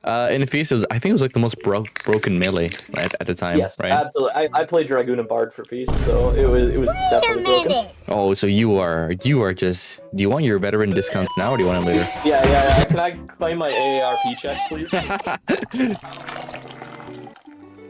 In the Feast, I think it was like the most broken melee at the time, Yes, right? absolutely. I played Dragoon and Bard for Feast, so it was definitely broken. Oh, so you are just. Do you want your veteran discount now, or do you want it later? Yeah. Can I claim my AARP checks, please?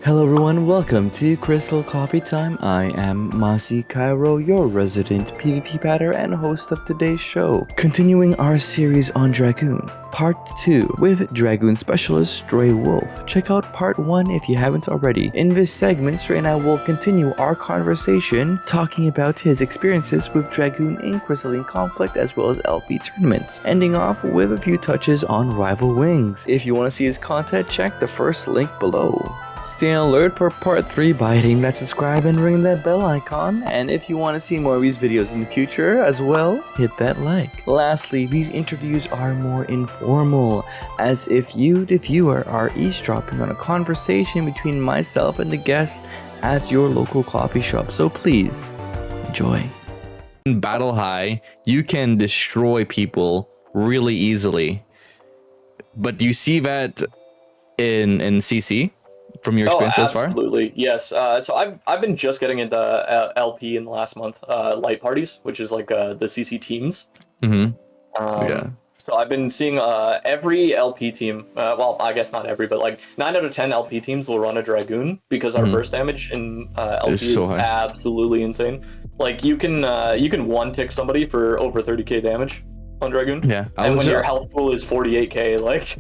Hello everyone, welcome to Crystal Coffee Time. I am Masi Cairo, your resident PvP batter and host of today's show. Continuing our series on Dragoon, Part 2 with Dragoon Specialist Stray Wolf. Check out Part 1 if you haven't already. In this segment, Stray and I will continue our conversation talking about his experiences with Dragoon in Crystalline Conflict as well as LP tournaments, ending off with a few touches on Rival Wings. If you want to see his content, check the first link below. Stay alert for part 3 by hitting that subscribe and ring that bell icon, and if you want to see more of these videos in the future as well, hit that like. Lastly, these interviews are more informal, as if you, the viewer, are eavesdropping on a conversation between myself and the guest at your local coffee shop, so please, enjoy. In Battle High, you can destroy people really easily, but do you see that in CC? From your experience so far? Absolutely, yes. So I've been just getting into LP in the last month, light parties, which is like the CC teams. Mm-hmm. Yeah. So I've been seeing every LP team. Well, I guess not every, but like 9 out of 10 LP teams will run a Dragoon because our burst damage in LP is so absolutely insane. Like you can one tick somebody for over 30k damage on Dragoon. Yeah. And when your health pool is 48k, like.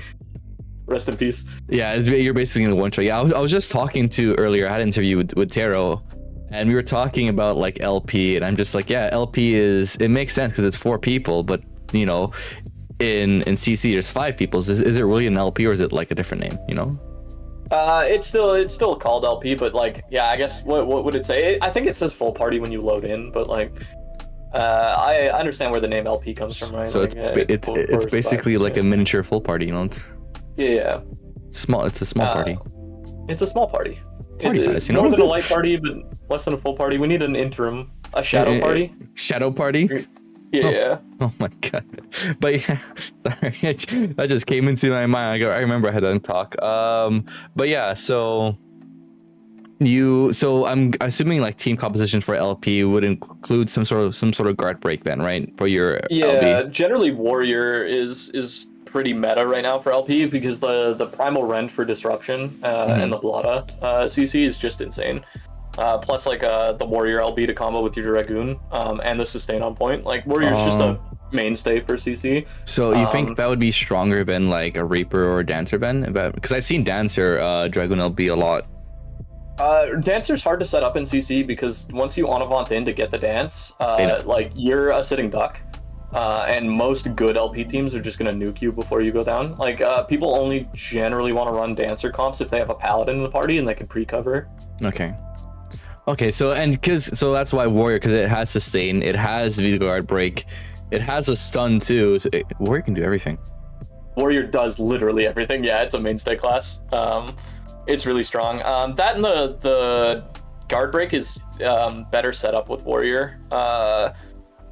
Rest in peace. Yeah, you're basically in one shot. Yeah, I was just talking to earlier. I had an interview with Taro, and we were talking about like LP, and I'm just like, yeah, LP it makes sense because it's 4 people, but you know, in CC there's 5 people. Is it really an LP or is it like a different name? You know? It's still called LP, but like, yeah, I guess what would it say? I think it says full party when you load in, but like. I understand where the name LP comes from, right? So like, it's basically like a miniature full party, you know? Yeah. Small. It's a small party. It's a small party. Party size, you know. More than a light party, but less than a full party. We need an interim, a shadow party. Shadow party. Yeah. Oh my god. But yeah, sorry, that just came into my mind. I remember I had that talk. But yeah, so I'm assuming like team composition for LP would include some sort of guard break then, right? For your LB. Generally warrior is pretty meta right now for LP because the primal rend for disruption and the Blada CC is just insane. Plus like the warrior LB to combo with your dragoon and the sustain on point. Like warrior's just a mainstay for CC. So you think that would be stronger than like a Reaper or a Dancer then? Because I've seen Dancer Dragoon LB a lot. Dancer's hard to set up in CC because once you on-avant in to get the dance, like you're a sitting duck. And most good LP teams are just going to nuke you before you go down. Like, people only generally want to run Dancer comps if they have a Paladin in the party and they can pre-cover. Okay, so that's why Warrior, because it has sustain, it has the guard break, it has a stun too. So Warrior can do everything. Warrior does literally everything. Yeah, it's a mainstay class. It's really strong. That and the guard break is better set up with Warrior.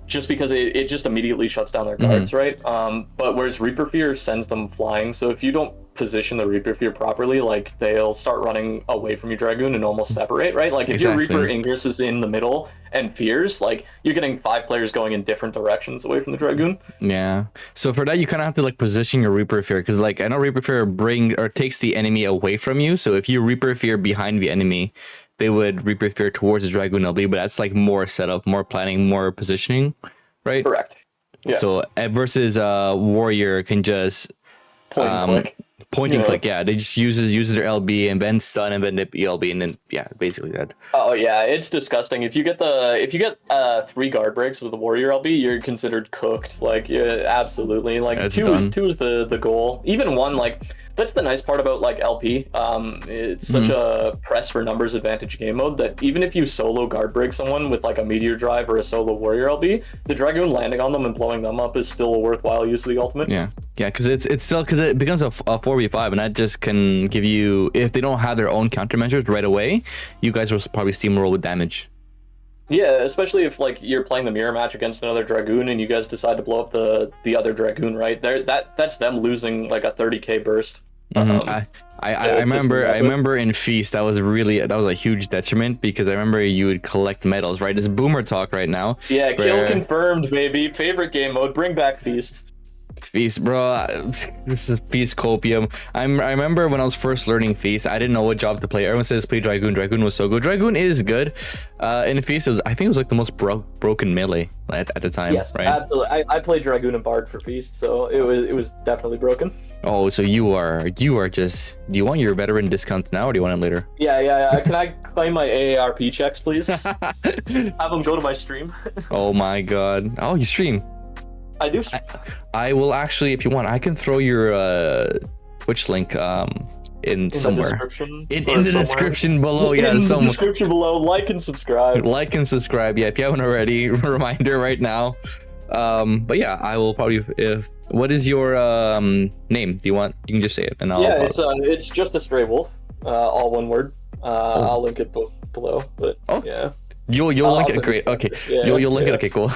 Just because it just immediately shuts down their guards, right? But whereas Reaper Fear sends them flying, so if you don't position the Reaper Fear properly, like they'll start running away from your Dragoon and almost separate, right? Like if your Reaper Ingress is in the middle and fears, like you're getting 5 players going in different directions away from the Dragoon. Yeah. So for that, you kind of have to like position your Reaper Fear, because like I know Reaper Fear takes the enemy away from you. So if you Reaper Fear behind the enemy, they would Reaper Fear towards the Dragoon LB, but that's like more setup, more planning, more positioning, right? Correct. Yeah. So versus Warrior can just point and click. Point and click, yeah. They just use their LB and then stun and then nip ELB and then basically that. Oh yeah, it's disgusting. If you get 3 guard breaks with the Warrior LB, you're considered cooked. Like absolutely. Like two is the goal. Even 1, like that's the nice part about like LP. It's such a press for numbers advantage game mode that even if you solo guard break someone with like a meteor drive or a solo warrior LB, the Dragoon landing on them and blowing them up is still a worthwhile use of the ultimate. Yeah, because it's still, because it becomes a 4v5, and that just can give you, if they don't have their own countermeasures right away, you guys will probably steamroll with damage. Yeah, especially if like you're playing the mirror match against another Dragoon and you guys decide to blow up the other Dragoon, right? That's them losing like a 30k burst. I remember in Feast that was a huge detriment because I remember you would collect medals, right? It's boomer talk right now. Yeah, kill confirmed, baby. Favorite game mode. Bring back Feast. Feast, bro. This is Feast copium. I remember when I was first learning Feast, I didn't know what job to play. Everyone says play Dragoon. Dragoon was so good. Dragoon is good. In Feast, I think it was like the most broken melee at the time. Yes, right? Absolutely. I played Dragoon and Bard for Feast, so it was definitely broken. Oh, so you are just. Do you want your veteran discount now, or do you want it later? Yeah. Can I claim my AARP checks, please? Have them go to my stream. Oh my god. Oh, you stream. I do. I will actually, if you want, I can throw your Twitch link in somewhere. The description in the description below. Yeah, in the description below. Like and subscribe. Like and subscribe. Yeah, if you haven't already, reminder right now. But yeah, I will probably. What is your name? Do you want? You can just say it, and I'll. Yeah, it's just a stray wolf. All one word. I'll link it below. But yeah. You'll link it. Great. Okay. Yeah, you'll link it. Okay. Cool.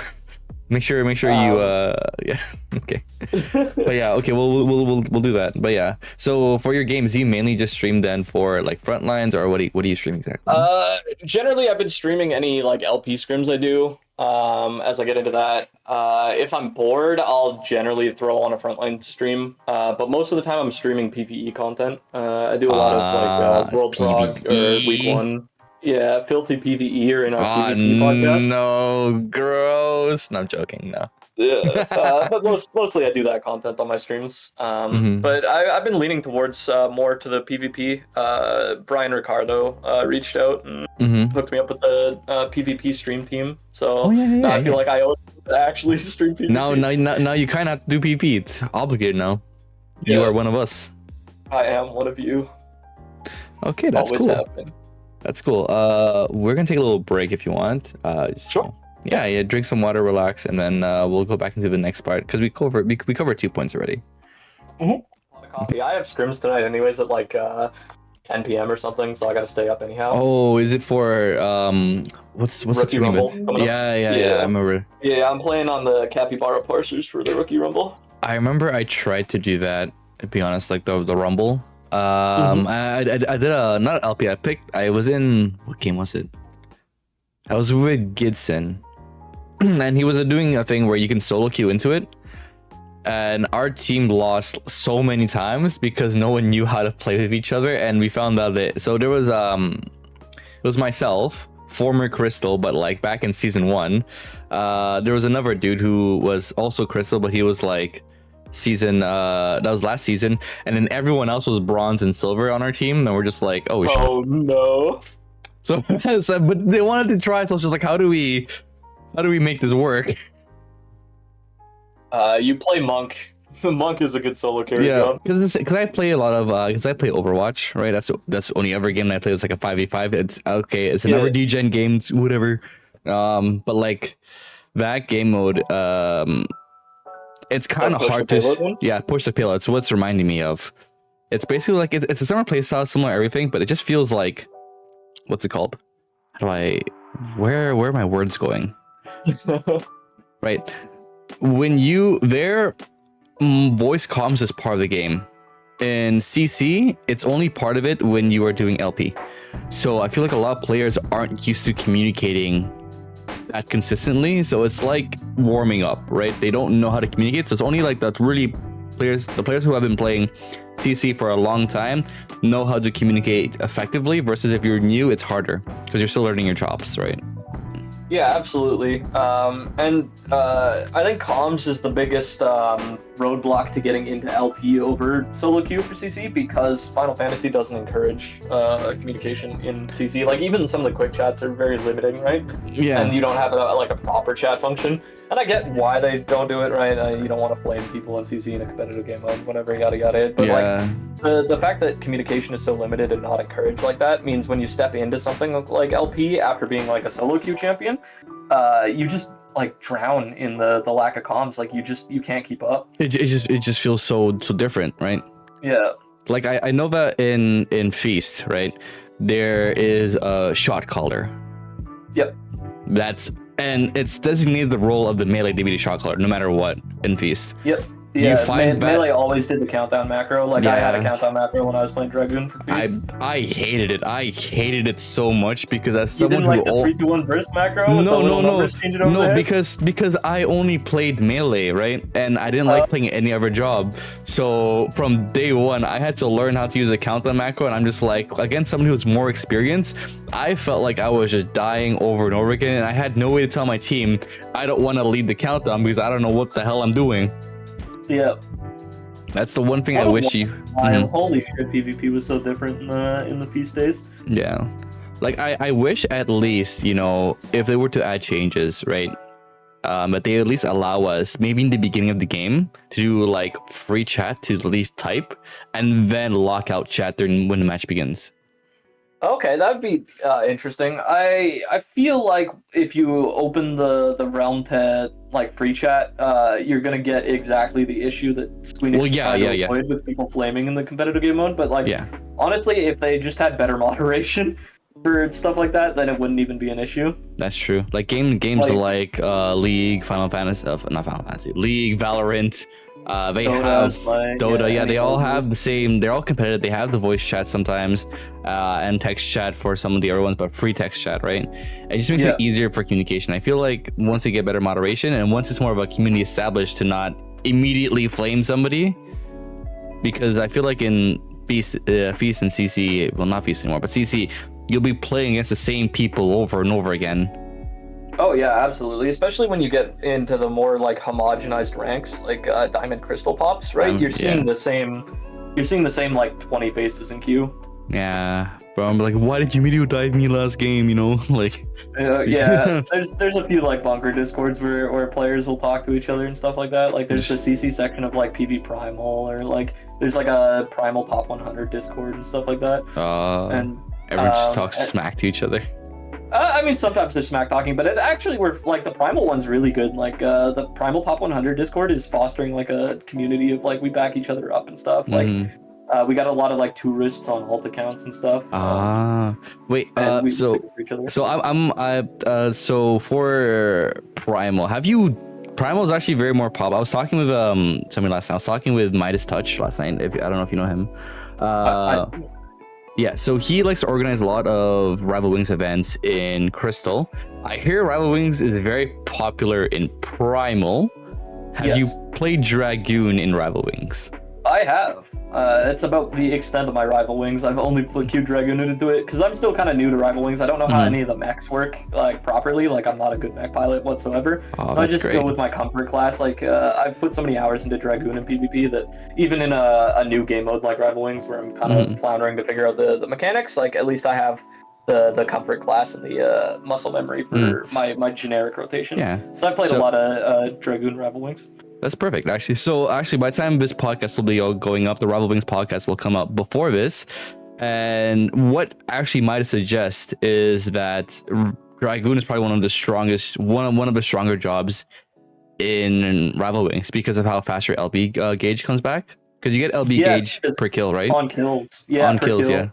Make sure you yeah, okay. But yeah, okay, we'll do that. But yeah, so for your games, do you mainly just stream then for like Frontlines, or what do you stream exactly? Generally I've been streaming any like LP scrims I do. As I get into that, if I'm bored, I'll generally throw on a Frontline stream. But most of the time I'm streaming PvE content. I do a lot of like World Prog or Week 1. Yeah, filthy PvE in our PvP podcast. No, gross. No, I'm joking. No. Yeah, but mostly I do that content on my streams. But I've been leaning towards more to the PvP. Brian Ricardo reached out and hooked me up with the PvP stream team. So I feel like I owe to actually stream PvP. Now you kind of have to do PvP. It's obligated now. Yeah. You are one of us. I am one of you. Okay, that's always cool. Happened. That's cool. We're gonna take a little break if you want. Sure. Yeah. Drink some water, relax, and then we'll go back into the next part because we covered 2 points already. A lot of coffee. I have scrims tonight, anyways, at like 10 p.m. or something, so I gotta stay up anyhow. Oh, is it for what's the tournament? Yeah. I remember. Yeah, I'm playing on the Capybara parsers for the Rookie Rumble. I remember I tried to do that. To be honest, like the Rumble. I did not an LP. I was in, what game was it? I was with Gidson, and he was doing a thing where you can solo queue into it, and our team lost so many times because no one knew how to play with each other, and we found out that there was it was myself, former Crystal, but like back in season 1, there was another dude who was also Crystal, but he was like that was last season, and then everyone else was bronze and silver on our team, and we're just like, oh shit. Oh no. So but they wanted to try, so I was just like, how do we make this work? You play Monk. Monk is a good solo carry job. Because I play a lot of because I play Overwatch, right? That's the only other game that I play. It's like a 5v5. It's okay, it's another degen game, whatever. But like that game mode, it's kind of hard to push the payload. It's what's reminding me of. It's basically like it's a similar playstyle, similar everything, but it just feels like, what's it called? Where are my words going? Right, when voice comms is part of the game. In CC, it's only part of it when you are doing LP. So I feel like a lot of players aren't used to communicating that consistently, so it's like warming up, right? They don't know how to communicate, so it's only like that's really the players who have been playing CC for a long time know how to communicate effectively, versus if you're new, it's harder because you're still learning your chops, right? Yeah, absolutely. And I think comms is the biggest roadblock to getting into LP over solo queue for CC, because Final Fantasy doesn't encourage communication in CC. Like, even some of the quick chats are very limiting, right? Yeah. And you don't have a proper chat function. And I get why they don't do it, right? You don't want to flame people in CC in a competitive game mode, whatever, yada yada. But like the fact that communication is so limited and not encouraged like that means when you step into something like LP after being like a solo queue champion, you just like drown in the lack of comms. Like you can't keep up. It just feels so different, right? Yeah. Like I know that in Feast, right, there is a shot caller. Yep. And it's designated the role of the melee DPD shot caller no matter what in Feast. Yep. Yeah, Do you find Melee always did the countdown macro. Like I had a Yeah. countdown macro when I was playing Dragoon for Beast. I hated it. I hated it so much because as You someone didn't like who the 3, 2, 1 burst macro with the little numbers changing over the head? because I only played melee, right? And I didn't like playing any other job. So from day one, I had to learn how to use a countdown macro, and I'm just like, against someone who's more experienced, I felt like I was just dying over and over again, and I had no way to tell my team I don't want to lead the countdown because I don't know what the hell I'm doing. Yeah. That's the one thing I wish you. Holy shit, PvP was so different in the Peace days. Yeah. Like I wish at least, you know, if they were to add changes, right? But they at least allow us maybe in the beginning of the game to do like free chat to at least type and then lock out chat during when the match begins. Okay, that'd be interesting. I feel like if you open the realm to like free chat, you're gonna get exactly the issue that Squeenish tried to avoid with people flaming in the competitive game mode. But like, honestly, if they just had better moderation for stuff like that, then it wouldn't even be an issue. That's true. Like games like League, Final Fantasy, not Final Fantasy, League, Valorant. They have Dota, yeah, they all have the same, they're all competitive. They have the voice chat sometimes, and text chat for some of the other ones, but free text chat, right? It just makes it easier for communication. I feel like once they get better moderation and once it's more of a community established to not immediately flame somebody, because I feel like in Feast and CC, well, not Feast anymore, but CC, you'll be playing against the same people over and over again. Oh yeah, absolutely. Especially when you get into the more like homogenized ranks, like Diamond Crystal Pops, right? You're seeing the same. You're seeing the same like 20 faces in queue. Yeah, bro. I'm like, why did you video dive me last game? You know, like. Yeah, there's a few like bunker discords where players will talk to each other and stuff like that. Like there's the CC section of like PvPrimal, or like there's like a Primal Top 100 Discord and stuff like that. And everyone just talks smack to each other. I mean, sometimes they're smack talking, but it actually, like the Primal one's really good. Like the Primal Top 100 Discord is fostering like a community of like we back each other up and stuff. Like we got a lot of like tourists on alt accounts and stuff. Wait. So for Primal, Primal is actually very more pop. I was talking with somebody last night. I was talking with Midas Touch last night. I don't know if you know him. Yeah, so he likes to organize a lot of Rival Wings events in Crystal. I hear Rival Wings is very popular in Primal. Have you played Dragoon in Rival Wings? I have. It's about the extent of my Rival Wings. I've only queued Dragoon into it because I'm still kind of new to Rival Wings. I don't know how any of the mechs work like properly. Like I'm not a good mech pilot whatsoever. So I just go with my comfort class. Like I've put so many hours into Dragoon and PvP that even in a new game mode like Rival Wings, where I'm kind of floundering to figure out the mechanics, like at least I have the comfort class and the muscle memory for my generic rotation. So I played a lot of Dragoon Rival Wings. That's perfect, actually. So, by the time this podcast will be going up, the Rival Wings podcast will come up before this. And what actually might suggest is that Dragoon is probably one of the strongest, one of the stronger jobs in Rival Wings because of how fast your LB gauge comes back. Because you get LB gauge per kill, right? On kills, on kills, kill. yeah.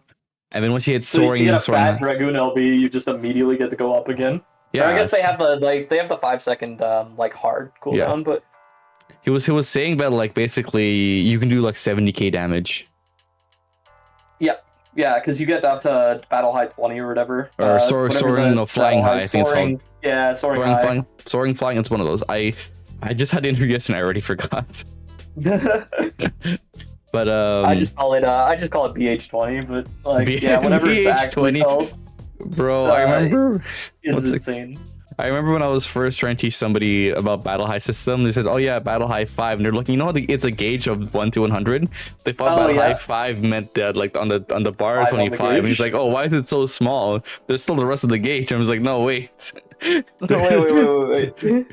And then once you hit soaring, so you get a fat Dragoon LB, you just immediately get to go up again. Yeah, I guess they have the 5 second like hard cooldown, but. He was saying that like basically you can do like 70k damage. Yeah, because you get up to battle high 20 or whatever. Or flying high. I think it's called. Yeah, soaring high. Flying. It's one of those. I just had the interview yesterday. I already forgot. But I just call it BH20. But like whatever it's actually called. Bro, I remember. It's insane. I remember when I was first trying to teach somebody about Battle High system, they said, oh yeah, Battle High 5. And they're looking, it's a gauge of 1 to 100. They thought Battle High 5 meant that like on the bar, it's only 5. And he's like, oh, why is it so small? There's still the rest of the gauge. I was like, no, wait. Wait.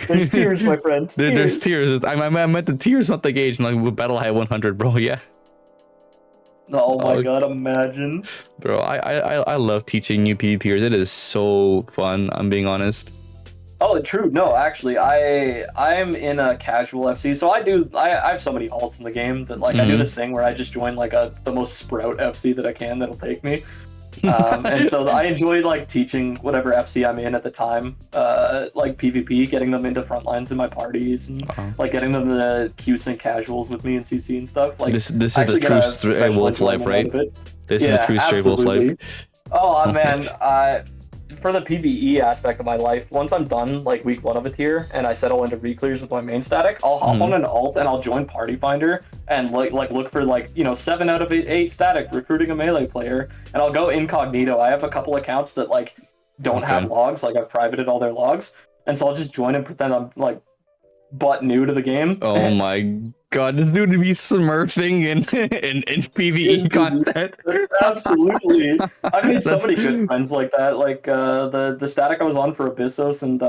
There's tiers, my friend. There's tiers. I meant the tiers, not the gauge. I'm like, with Battle High 100, bro, yeah. Oh my god, imagine. Bro, I love teaching new PvPers. It is so fun, I'm being honest. Oh, true. No, actually, I'm in a casual FC, so I have so many alts in the game that like I do this thing where I just join like the most sprout FC that I can that'll take me. And so I enjoyed like teaching whatever FC I'm in at the time, like PvP, getting them into front lines in my parties, and like getting them to Q-sync casuals with me in CC and stuff. Like this is the true wolf life, right? This is the true straight wolf life. Oh man, for the PvE aspect of my life, once I'm done like week 1 of a tier and I settle into reclears with my main static, I'll hop on an alt and I'll join Party Finder and like look for like 7 out of 8 static recruiting a melee player, and I'll go incognito. I have a couple accounts that like don't have logs, like I've privated all their logs, and so I'll just join and pretend I'm like butt new to the game. Oh my god, this dude to be smurfing in PvE content. Absolutely. I made so many good friends like that. Like the static I was on for Abyssos and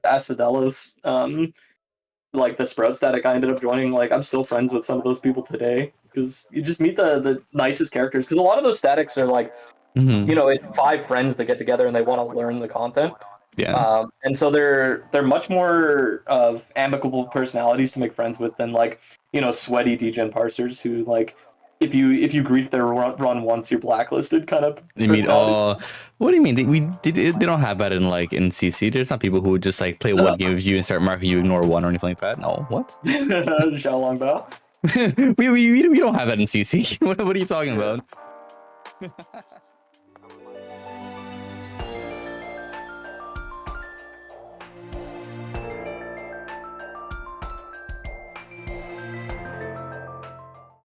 Asphodelos, like the Sprout static I ended up joining, like I'm still friends with some of those people today, because you just meet the nicest characters, because a lot of those statics are like it's 5 friends that get together and they want to learn the content. Yeah. And so they're much more of amicable personalities to make friends with than like sweaty degen parsers who like if you grief their run once you're blacklisted kind of. You mean what do you mean they don't have that in like in CC? There's not people who just like play one game with you and start marking you ignore one or anything like that. No, what? Xiaolong Bao. we don't have that in CC. What are you talking about?